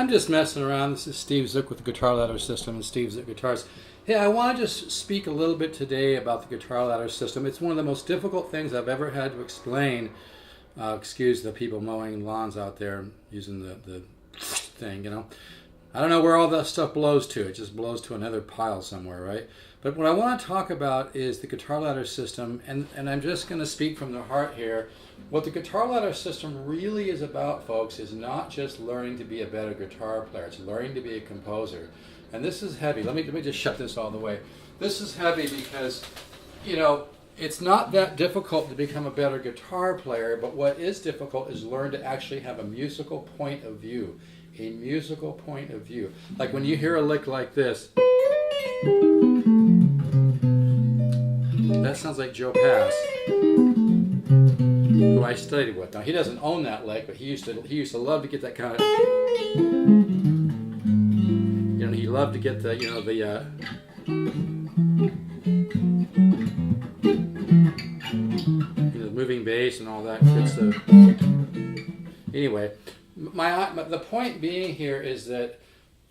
I'm just messing around. This is Steve Zook with the Guitar Ladder System and Steve Zook Guitars. Hey, I want to just speak a little bit today about the Guitar Ladder System. It's one of the most difficult things I've ever had to explain. Excuse the people mowing lawns out there using the thing, you know. I don't know where all that stuff blows to. It just blows to another pile somewhere, right? But what I want to talk about is the Guitar Ladder System, and I'm just going to speak from the heart here. What the Guitar Ladder System really is about, folks, is not just learning to be a better guitar player. It's learning to be a composer. And this is heavy. Let me just shut this all the way. This is heavy because, you know, it's not that difficult to become a better guitar player, but what is difficult is learn to actually have a musical point of view. A musical point of view. Like when you hear a lick like this, that sounds like Joe Pass, who I studied with. Now he doesn't own that lick, but he used to love to get that kind of, you know, he loved to get the, you know, the moving bass and all that good stuff. Anyway, the point being here is that,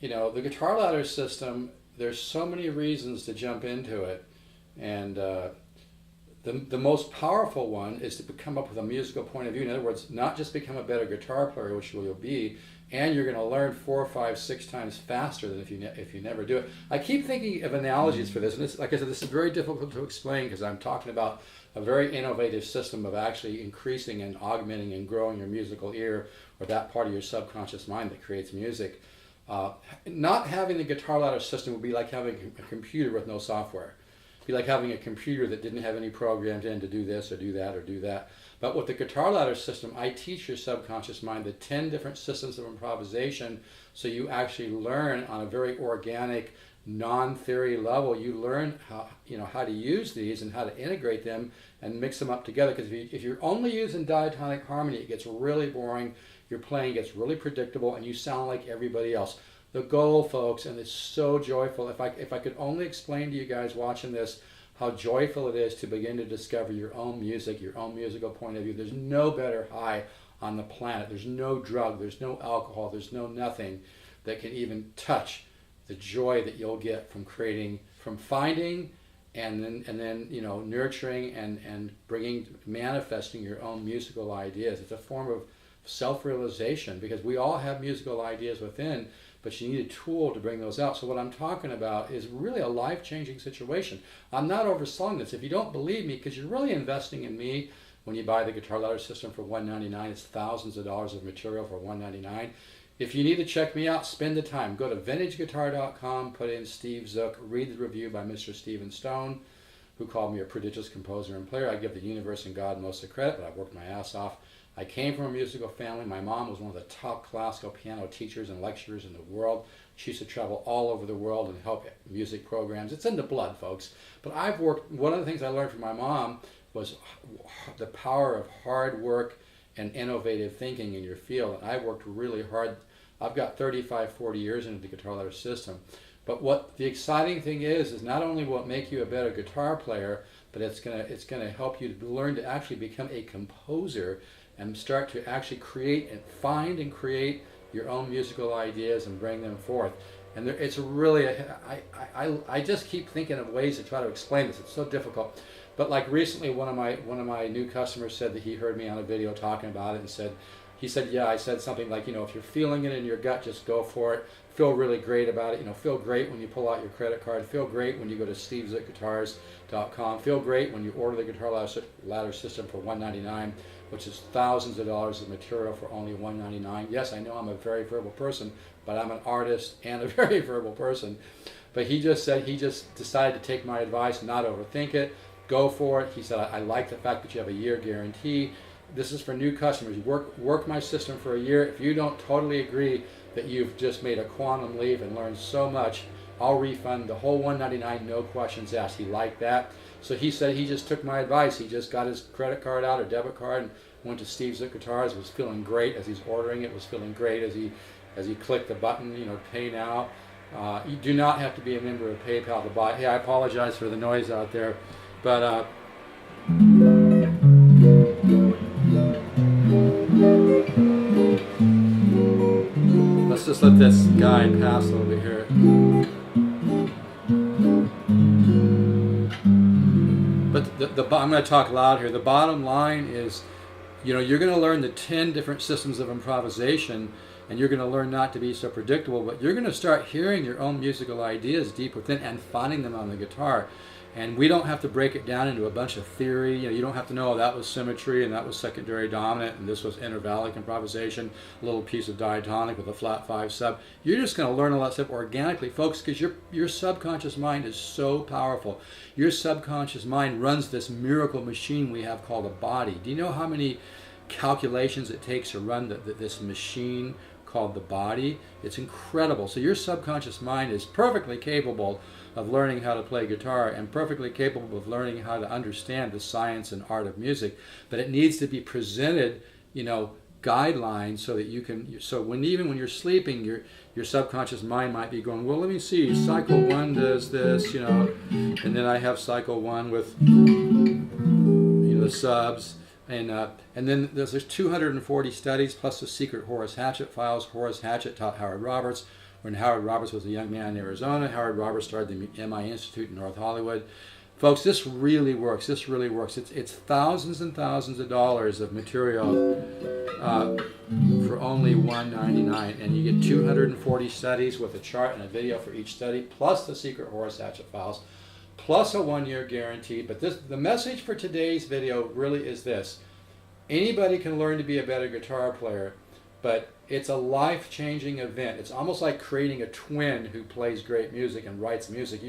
you know, the Guitar Ladder System, there's so many reasons to jump into it, and the most powerful one is to come up with a musical point of view. In other words, not just become a better guitar player, which you'll be, and you're going to learn 4, 5, 6 times faster than if you never do it. I keep thinking of analogies for this, and this, like I said, this is very difficult to explain because I'm talking about a very innovative system of actually increasing and augmenting and growing your musical ear, or that part of your subconscious mind that creates music. Not having the Guitar Ladder System would be like having a computer with no software. It'd be like having a computer that didn't have any programs in to do this or do that or do that. But with the Guitar Ladder System, I teach your subconscious mind the 10 different systems of improvisation, so you actually learn on a very organic, non-theory level. You learn how to use these and how to integrate them and mix them up together. Because if you're only using diatonic harmony, it gets really boring. Your playing gets really predictable, and you sound like everybody else. The goal, folks, and it's so joyful. If I could only explain to you guys watching this how joyful it is to begin to discover your own music, your own musical point of view. There's no better high on the planet. There's no drug, there's no alcohol, there's no nothing that can even touch the joy that you'll get from creating, from finding, and then you know, nurturing and manifesting your own musical ideas. It's a form of self-realization, because we all have musical ideas within, but you need a tool to bring those out. So what I'm talking about is really a life-changing situation. I'm not overselling this. If you don't believe me, because you're really investing in me when you buy the Guitar Ladder System for $199, it's thousands of dollars of material for $199. If you need to check me out, spend the time. Go to vintageguitar.com, put in Steve Zook, read the review by Mr. Stephen Stone, who called me a prodigious composer and player. I give the universe and God most of the credit, but I've worked my ass off. I came from a musical family. My mom was one of the top classical piano teachers and lecturers in the world. She used to travel all over the world and help music programs. It's in the blood, folks. But I've worked, one of the things I learned from my mom was the power of hard work and innovative thinking in your field. And I worked really hard. I've got 35, 40 years into the Guitar Ladder System. But what the exciting thing is not only will it make you a better guitar player, but it's gonna help you to learn to actually become a composer and start to actually create and find and create your own musical ideas and bring them forth. And it's really, I just keep thinking of ways to try to explain this. It's so difficult. But like recently, one of my new customers said that he heard me on a video talking about it, and he said, yeah, I said something like, you know, if you're feeling it in your gut, just go for it. Feel really great about it. You know, feel great when you pull out your credit card. Feel great when you go to stevezookguitars.com. Feel great when you order the Guitar Ladder System for $199, which is thousands of dollars of material for only $199. Yes, I know I'm a very verbal person, but I'm an artist and a very verbal person. But he just said he just decided to take my advice, not overthink it, go for it. He said, I like the fact that you have a year guarantee. This is for new customers. Work my system for a year. If you don't totally agree that you've just made a quantum leap and learned so much, I'll refund the whole $199, no questions asked. He liked that. So he said he just took my advice. He just got his credit card out or debit card and went to Steve's Guitars. Was feeling great as he's ordering it. Was feeling great as he clicked the button, pay now. You do not have to be a member of PayPal to buy. Hey, I apologize for the noise out there, but let's just let this guide pass a little bit here. But I'm going to talk loud here. The bottom line is, you're going to learn the 10 different systems of improvisation, and you're going to learn not to be so predictable, but you're going to start hearing your own musical ideas deep within and finding them on the guitar. And we don't have to break it down into a bunch of theory. You don't have to know, that was symmetry and that was secondary dominant and this was intervallic improvisation, a little piece of diatonic with a flat 5 sub. You're just going to learn all that stuff organically, folks, because your subconscious mind is so powerful. Your subconscious mind runs this miracle machine we have called a body. Do you know how many calculations it takes to run this machine called the body? It's incredible. So your subconscious mind is perfectly capable of learning how to play guitar and perfectly capable of learning how to understand the science and art of music, but it needs to be presented, guidelines so that you can, so even when you're sleeping, your subconscious mind might be going, well, let me see, cycle 1 does this, and then I have cycle 1 with the subs. And then there's 240 studies plus the secret Horace Hatchett files. Horace Hatchett taught Howard Roberts. When Howard Roberts was a young man in Arizona, Howard Roberts started the MI Institute in North Hollywood. Folks, this really works. This really works. It's thousands and thousands of dollars of material for only $199, and you get 240 studies with a chart and a video for each study, plus the secret Horace Hatchett files, plus a 1-year guarantee. But the message for today's video really is this: anybody can learn to be a better guitar player, but it's a life-changing event. It's almost like creating a twin who plays great music and writes music.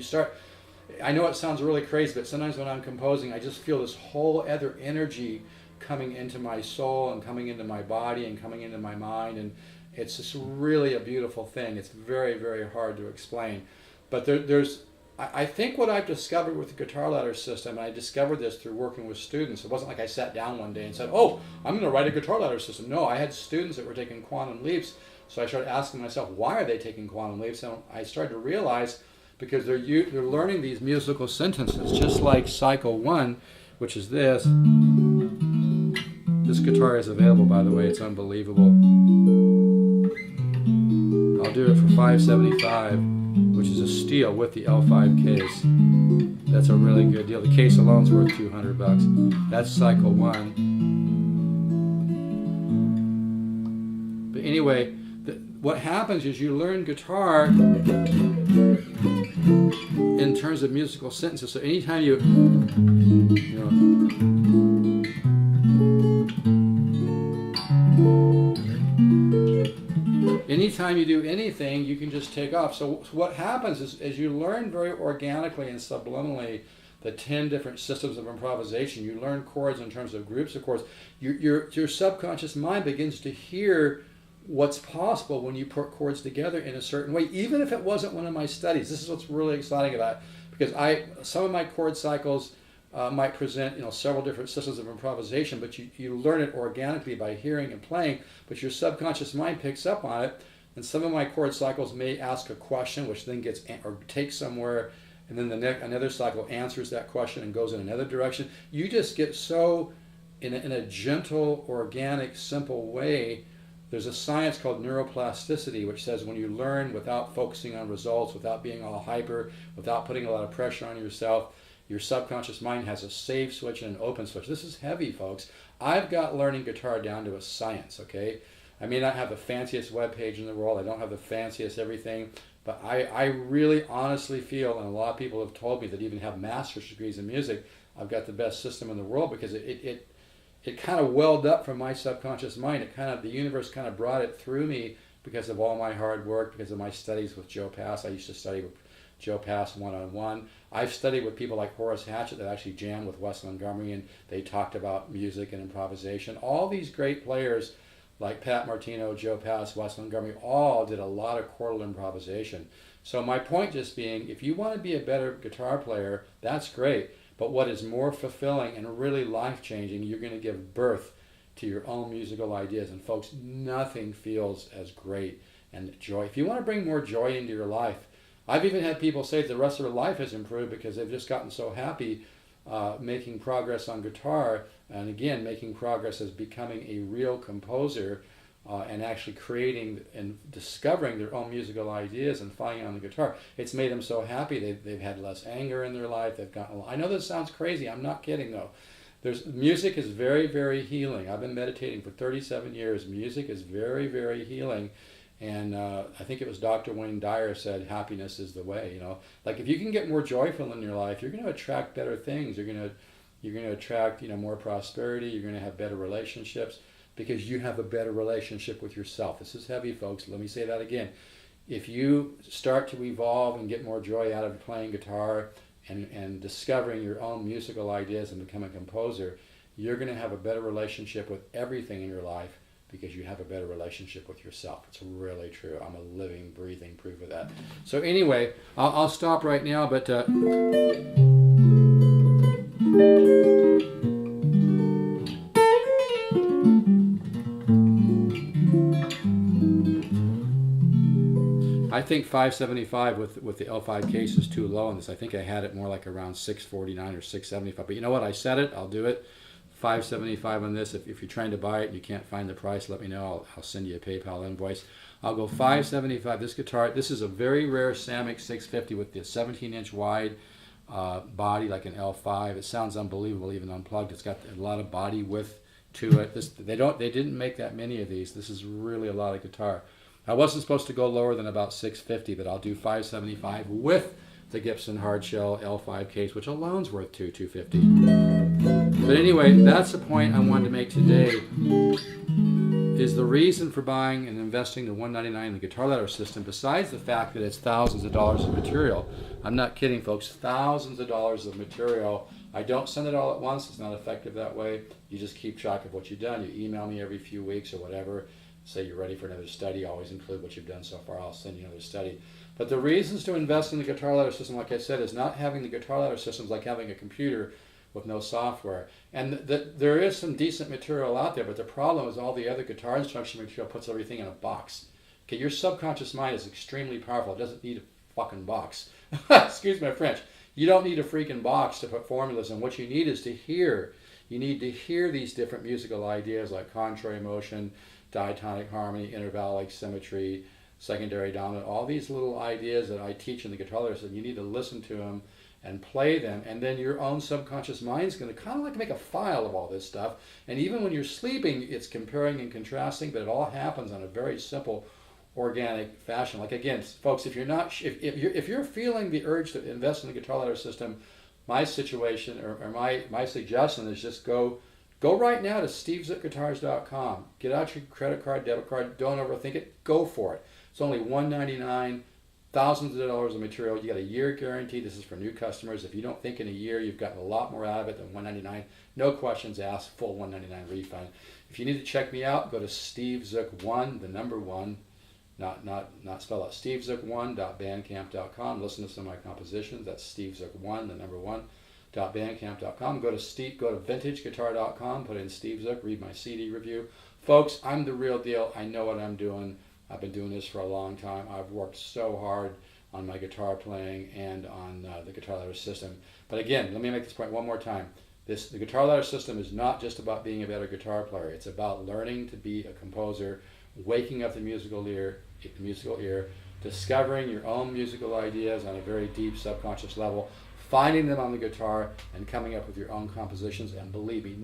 I know it sounds really crazy, but sometimes when I'm composing, I just feel this whole other energy coming into my soul and coming into my body and coming into my mind, and it's just really a beautiful thing. It's very, very hard to explain. But I think what I've discovered with the guitar ladder system, and I discovered this through working with students. It wasn't like I sat down one day and said, oh, I'm going to write a guitar ladder system. No, I had students that were taking quantum leaps, so I started asking myself, why are they taking quantum leaps? And I started to realize, because they're learning these musical sentences, just like cycle 1, which is this. This guitar is available, by the way. It's unbelievable. I'll do it for $575. Which is a steal with the L5 case. That's a really good deal. The case alone's worth $200. That's cycle 1. But anyway, what happens is you learn guitar in terms of musical sentences. So anytime anytime you do anything, you can just take off. So what happens is, as you learn very organically and subliminally the 10 different systems of improvisation, you learn chords in terms of groups of chords, your subconscious mind begins to hear what's possible when you put chords together in a certain way, even if it wasn't one of my studies. This is what's really exciting about it, because some of my chord cycles might present several different systems of improvisation, but you learn it organically by hearing and playing, but your subconscious mind picks up on it. And some of my chord cycles may ask a question, which then takes somewhere, and then another cycle answers that question and goes in another direction. You just get so, in a gentle, organic, simple way. There's a science called neuroplasticity, which says when you learn without focusing on results, without being all hyper, without putting a lot of pressure on yourself, your subconscious mind has a save switch and an open switch. This is heavy, folks. I've got learning guitar down to a science, okay? I may not have the fanciest web page in the world. I don't have the fanciest everything. But I really honestly feel, and a lot of people have told me that even have master's degrees in music, I've got the best system in the world, because it kind of welled up from my subconscious mind. The universe kind of brought it through me because of all my hard work, because of my studies with Joe Pass. I used to study Joe Pass one-on-one. I've studied with people like Horace Hatchett that actually jammed with Wes Montgomery, and they talked about music and improvisation. All these great players like Pat Martino, Joe Pass, Wes Montgomery, all did a lot of chordal improvisation. So my point just being, if you want to be a better guitar player, that's great. But what is more fulfilling and really life-changing, you're going to give birth to your own musical ideas. And folks, nothing feels as great and joy. If you want to bring more joy into your life, I've even had people say the rest of their life has improved because they've just gotten so happy making progress on guitar, and again, making progress as becoming a real composer and actually creating and discovering their own musical ideas and finding on the guitar. It's made them so happy. They've had less anger in their life. They've gotten. I know this sounds crazy. I'm not kidding though. Music is very, very healing. I've been meditating for 37 years. Music is very, very healing. And I think it was Dr. Wayne Dyer said, happiness is the way. You know, like if you can get more joyful in your life, you're going to attract better things. You're going to attract, you know, more prosperity. You're going to have better relationships because you have a better relationship with yourself. This is heavy, folks. Let me say that again. If you start to evolve and get more joy out of playing guitar and discovering your own musical ideas and become a composer, you're going to have a better relationship with everything in your life, because you have a better relationship with yourself. It's really true. I'm a living, breathing proof of that. So anyway, I'll stop right now, but I think 575 with the L5 case is too low on this. I think I had it more like around 649 or 675. But you know what? I said it. I'll do it. 575 on this. If you're trying to buy it and you can't find the price, let me know. I'll send you a PayPal invoice. I'll go 575. This guitar, this is a very rare Samick 650 with the 17-inch wide body like an L5. It sounds unbelievable even unplugged. It's got a lot of body width to it. They didn't make that many of these. This is really a lot of guitar. I wasn't supposed to go lower than about 650, but I'll do 575 with the Gibson hardshell L5 case, which alone's worth $250. But anyway, that's the point I wanted to make today. Is the reason for buying and investing the $199 in the guitar ladder system, besides the fact that it's thousands of dollars of material. I'm not kidding, folks. Thousands of dollars of material. I don't send it all at once. It's not effective that way. You just keep track of what you've done. You email me every few weeks or whatever. Say you're ready for another study. Always include what you've done so far. I'll send you another study. But the reasons to invest in the guitar ladder system, like I said, is not having the guitar ladder systems like having a computer with no software. And there is some decent material out there, but the problem is all the other guitar instruction material puts everything in a box. Okay, your subconscious mind is extremely powerful. It doesn't need a fucking box. Excuse my French. You don't need a freaking box to put formulas in. What you need is to hear. You need to hear these different musical ideas like contrary motion, diatonic harmony, intervallic symmetry, secondary dominant, all these little ideas that I teach in the guitar ladder system. You need to listen to them and play them, and then your own subconscious mind is going to kind of like make a file of all this stuff. And even when you're sleeping, it's comparing and contrasting, but it all happens on a very simple, organic fashion. Like again, folks, if you're feeling the urge to invest in the guitar ladder system, my situation or my suggestion is just go right now to stevezookguitars.com. Get out your credit card, debit card. Don't overthink it. Go for it. It's only $199. Thousands of dollars of material. You got a year guarantee. This is for new customers. If you don't think in a year you've gotten a lot more out of it than $199, no questions asked, full $199 refund. If you need to check me out, go to stevezook1, the number one, not spell out, stevezook1.bandcamp.com. Listen to some of my compositions. That's stevezook1, the number one, .bandcamp.com. Go to vintageguitar.com, put in Steve Zook, read my CD review. Folks, I'm the real deal. I know what I'm doing. I've been doing this for a long time. I've worked so hard on my guitar playing and on the guitar ladder system. But again, let me make this point one more time. The guitar ladder system is not just about being a better guitar player. It's about learning to be a composer, waking up the musical ear, discovering your own musical ideas on a very deep subconscious level, finding them on the guitar, and coming up with your own compositions. And believe me,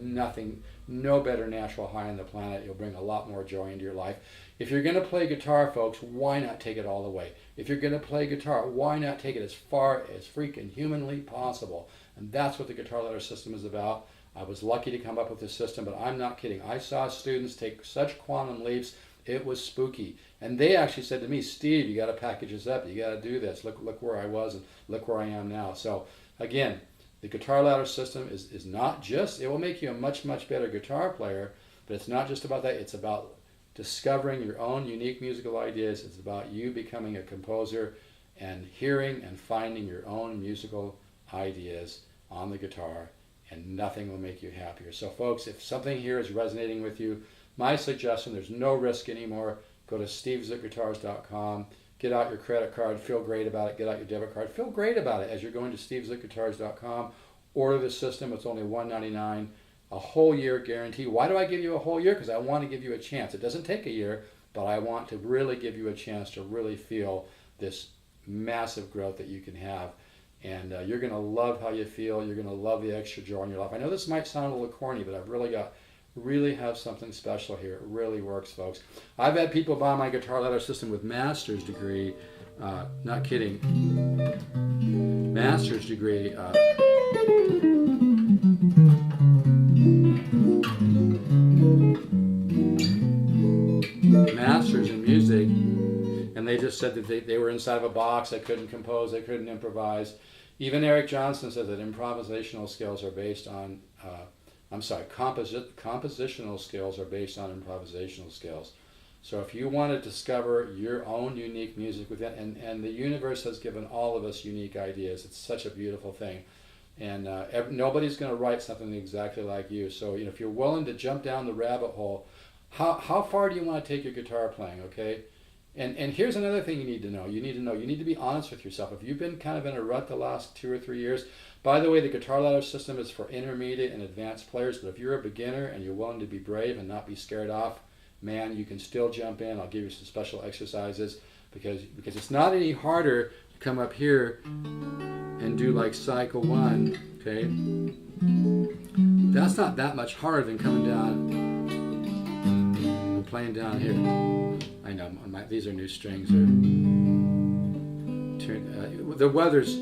no better natural high on the planet. You'll bring a lot more joy into your life. If you're going to play guitar, folks, why not take it all the way? If you're going to play guitar, why not take it as far as freaking humanly possible? And that's what the guitar ladder system is about. I was lucky to come up with this system, but I'm not kidding. I saw students take such quantum leaps It was spooky. And they actually said to me, Steve, you got to package this up. You got to do this. Look where I was and look where I am now. So again, the guitar ladder system is not just, it will make you a much, much better guitar player, but it's not just about that. It's about discovering your own unique musical ideas. It's about you becoming a composer and hearing and finding your own musical ideas on the guitar, and nothing will make you happier. So folks, if something here is resonating with you, my suggestion, there's no risk anymore. Go to stevezookguitars.com, get out your credit card, feel great about it, get out your debit card, feel great about it as you're going to stevezookguitars.com. Order the system, it's only $199, a whole year guarantee. Why do I give you a whole year? Because I want to give you a chance. It doesn't take a year, but I want to really give you a chance to really feel this massive growth that you can have. And you're going to love how you feel. You're going to love the extra joy in your life. I know this might sound a little corny, but I've really have something special here. It really works, folks. I've had people buy my guitar ladder system with master's degree. Not kidding. Master's degree. Masters in music, and they just said that they were inside of a box. They couldn't compose, they couldn't improvise. Even Eric Johnson said that improvisational skills are based on compositional skills are based on improvisational skills. So if you want to discover your own unique music with that, and the universe has given all of us unique ideas. It's such a beautiful thing. And nobody's going to write something exactly like you. So if you're willing to jump down the rabbit hole, how far do you want to take your guitar playing, okay? And here's another thing you need to know. You need to be honest with yourself. If you've been kind of in a rut the last 2 or 3 years, by the way, the guitar ladder system is for intermediate and advanced players, but if you're a beginner and you're willing to be brave and not be scared off, man, you can still jump in. I'll give you some special exercises because it's not any harder to come up here and do like cycle 1, okay? That's not that much harder than coming down and playing down here. I know, these are new strings. The weather's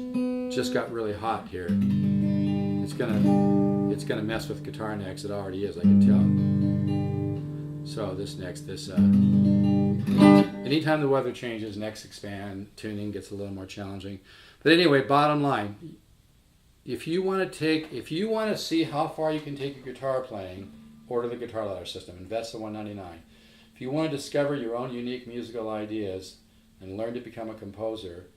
just got really hot here. It's gonna mess with guitar necks. It already is, I can tell. So anytime the weather changes, necks expand, tuning gets a little more challenging. But anyway, bottom line, if you want to see how far you can take your guitar playing, order the guitar ladder system. Invest the $199. If you want to discover your own unique musical ideas and learn to become a composer,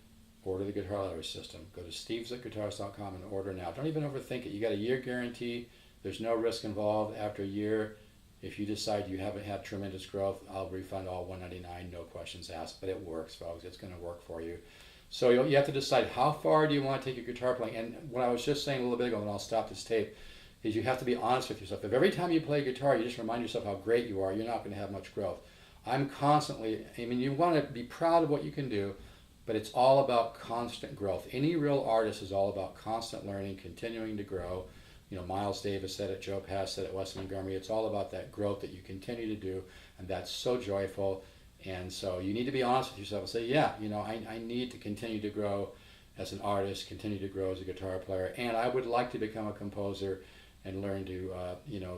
order the guitar ladder system. Go to stevezookguitars.com and order now. Don't even overthink it. You got a year guarantee. There's no risk involved. After a year, if you decide you haven't had tremendous growth, I'll refund all $199, no questions asked. But it works, folks. It's going to work for you. So you have to decide how far do you want to take your guitar playing. And what I was just saying a little bit ago, and I'll stop this tape, is you have to be honest with yourself. If every time you play guitar, you just remind yourself how great you are, you're not going to have much growth. You want to be proud of what you can do, but it's all about constant growth. Any real artist is all about constant learning, continuing to grow. Miles Davis said it, Joe Pass said it, Wes Montgomery. It's all about that growth that you continue to do, and that's so joyful. And so you need to be honest with yourself and say, yeah, I need to continue to grow as an artist, continue to grow as a guitar player, and I would like to become a composer and learn to,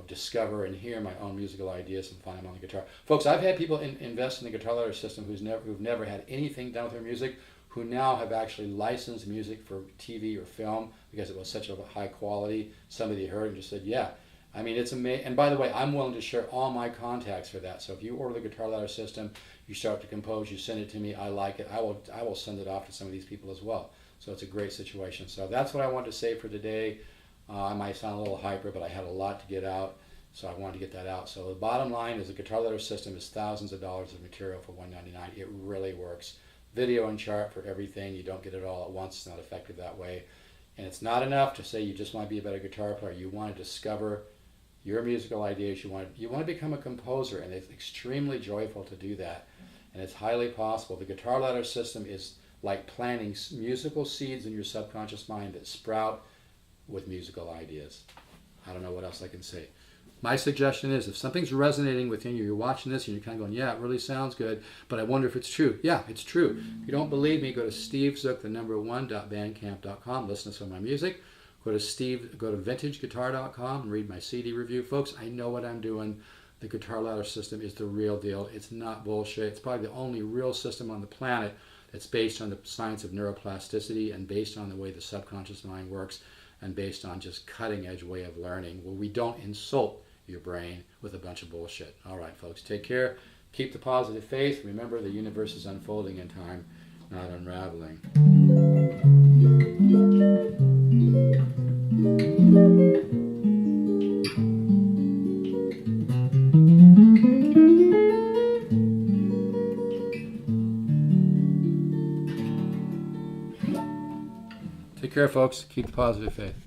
discover and hear my own musical ideas and find them on the guitar. Folks, I've had people invest in the guitar ladder system who've never had anything done with their music, who now have actually licensed music for TV or film because it was such a high quality. Somebody heard and just said, yeah. It's amazing. And by the way, I'm willing to share all my contacts for that. So if you order the guitar ladder system, you start to compose, you send it to me, I like it, I will send it off to some of these people as well. So it's a great situation. So that's what I wanted to say for today. I might sound a little hyper, but I had a lot to get out, so I wanted to get that out. So the bottom line is the guitar ladder system is thousands of dollars of material for $199. It really works. Video and chart for everything. You don't get it all at once. It's not effective that way. And it's not enough to say you just want to be a better guitar player. You want to discover your musical ideas. You want to become a composer, and it's extremely joyful to do that. And it's highly possible. The guitar ladder system is like planting musical seeds in your subconscious mind that sprout with musical ideas. I don't know what else I can say. My suggestion is if something's resonating with you, you're watching this and you're kind of going, yeah, it really sounds good, but I wonder if it's true. Yeah, it's true. If you don't believe me, go to stevezook1.bandcamp.com, listen to some of my music. Go to vintageguitar.com and read my CD review. Folks, I know what I'm doing. the guitar ladder system is the real deal. It's not bullshit. It's probably the only real system on the planet that's based on the science of neuroplasticity and based on the way the subconscious mind works and based on just cutting edge way of learning where we don't insult your brain with a bunch of bullshit. All right, folks, take care. Keep the positive faith. Remember, the universe is unfolding in time, not unraveling. Take care, folks. Keep the positive faith.